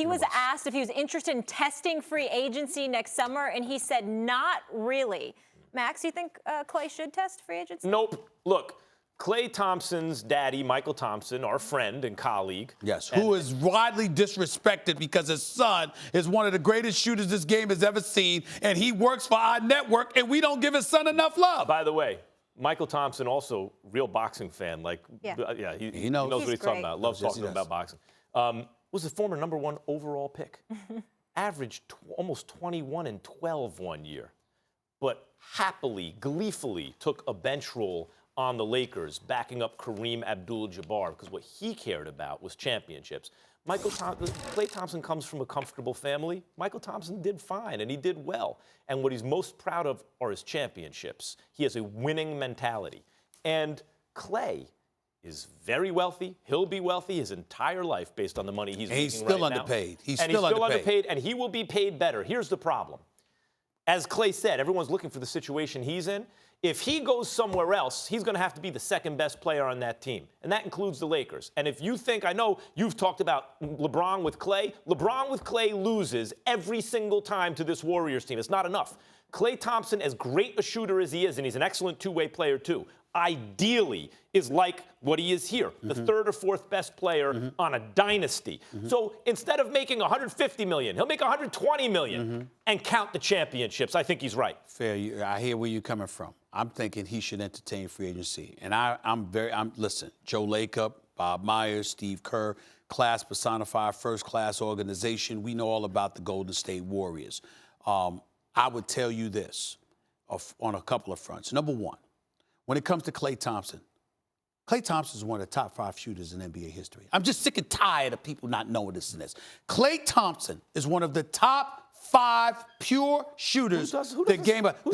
He was asked if he was interested in testing free agency next summer, and he said not really. Max, you think Klay should test free agency? Nope. Look, Klay Thompson's daddy, Michael Thompson, our friend and colleague. Yes, who is widely disrespected because his son is one of the greatest shooters this game has ever seen, and he works for our network, and we don't give his son enough love. By the way, Michael Thompson, also real boxing fan. Like, yeah, he knows what he's talking about. Loves Yes, talking about boxing. Was the former #1 overall pick. Averaged almost 21-12 one year. But happily, gleefully took a bench role on the Lakers, backing up Kareem Abdul-Jabbar, because what he cared about was championships. Klay Thompson comes from a comfortable family. Michael Thompson did fine, and he did well. And what he's most proud of are his championships. He has a winning mentality. And Klay is very wealthy. He'll be wealthy his entire life based on the money he's making right now. He's still underpaid. He's still underpaid, and he will be paid better. Here's the problem. As Klay said, everyone's looking for the situation he's in. If he goes somewhere else, he's going to have to be the second best player on that team, and that includes the Lakers. And if you think, I know you've talked about LeBron with Klay loses every single time to this Warriors team. It's not enough. Klay Thompson, as great a shooter as he is, and he's an excellent two-way player too, ideally is like what he is here, the third or fourth best player on a dynasty. So instead of making $150 million, he'll make $120 million and count the championships. I think he's right. Fair. I hear where you're coming from. I'm thinking he should entertain free agency. And listen, Joe Lacob, Bob Myers, Steve Kerr, class personified, first-class organization. We know all about the Golden State Warriors. I would tell you this on a couple of fronts. Number one, when it comes to Klay Thompson is one of the top 5 shooters in NBA history. I'm just sick and tired of people not knowing this and this. Klay Thompson is one of the top 5 pure shooters. There's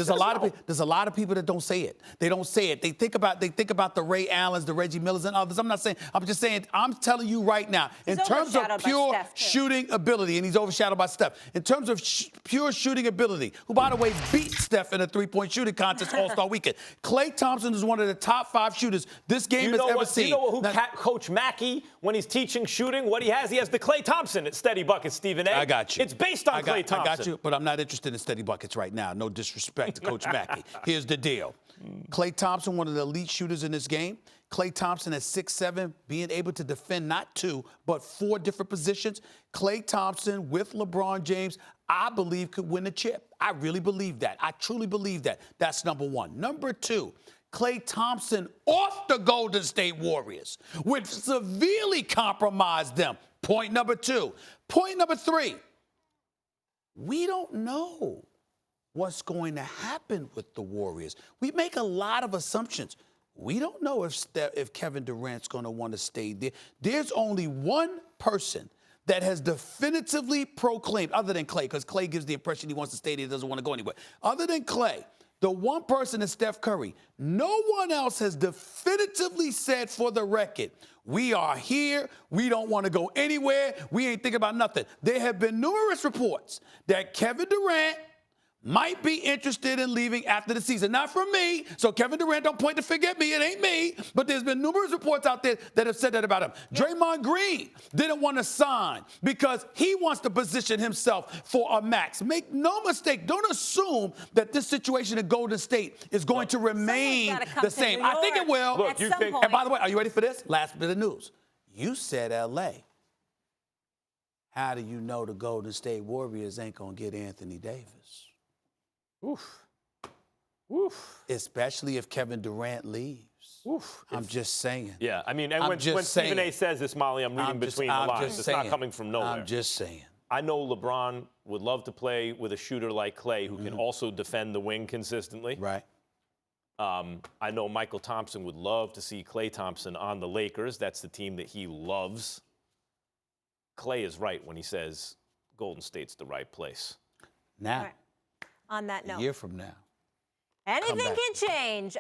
a lot of people that don't say it. They don't say it. They think about the Ray Allens, the Reggie Millers, and others. I'm telling you right now, in terms of pure shooting ability, and he's overshadowed by Steph. In terms of pure shooting ability, who by the way beat Steph in a 3-point shooting contest All-Star Weekend. Klay Thompson is one of the top 5 shooters this game has ever seen. You know Coach Mackey, when he's teaching shooting, what he has the Klay Thompson at Steady Buckets, Stephen A. I got you. It's based on Klay Thompson. I got you, but I'm not interested in steady buckets right now. No disrespect to Coach Mackey. Here's the deal. Klay Thompson, one of the elite shooters in this game. Klay Thompson at 6'7", being able to defend not 2, but 4 different positions. Klay Thompson with LeBron James, I believe, could win a chip. I really believe that. I truly believe that. That's number one. Number 2, Klay Thompson off the Golden State Warriors, which severely compromised them. Point number 2. Point number 3. We don't know what's going to happen with the Warriors. We make a lot of assumptions. We don't know if Kevin Durant's going to want to stay there. There's only one person that has definitively proclaimed, other than Klay, because Klay gives the impression he wants to stay there, doesn't want to go anywhere. Other than Klay, the one person is Steph Curry. No one else has definitively said for the record, we are here, we don't want to go anywhere, we ain't thinking about nothing. There have been numerous reports that Kevin Durant might be interested in leaving after the season. Not from me, so Kevin Durant, don't point the finger at me, it ain't me. But there's been numerous reports out there that have said that about him. Draymond Green didn't want to sign because he wants to position himself for a max. Make no mistake, don't assume that this situation at Golden State is going to remain the same. I think it will. Look, you think, and by the way, are you ready for this? Last bit of news. You said L.A. How do you know the Golden State Warriors ain't going to get Anthony Davis? Oof. Oof. Especially if Kevin Durant leaves. Oof. I'm just saying. Yeah, I mean, and when Stephen A says this, Molly, I'm reading between the lines. It's not coming from nowhere. I'm just saying. I know LeBron would love to play with a shooter like Klay who can also defend the wing consistently. Right. I know Michael Thompson would love to see Klay Thompson on the Lakers. That's the team that he loves. Klay is right when he says Golden State's the right place. Now. On that note. A year from now. Anything can change.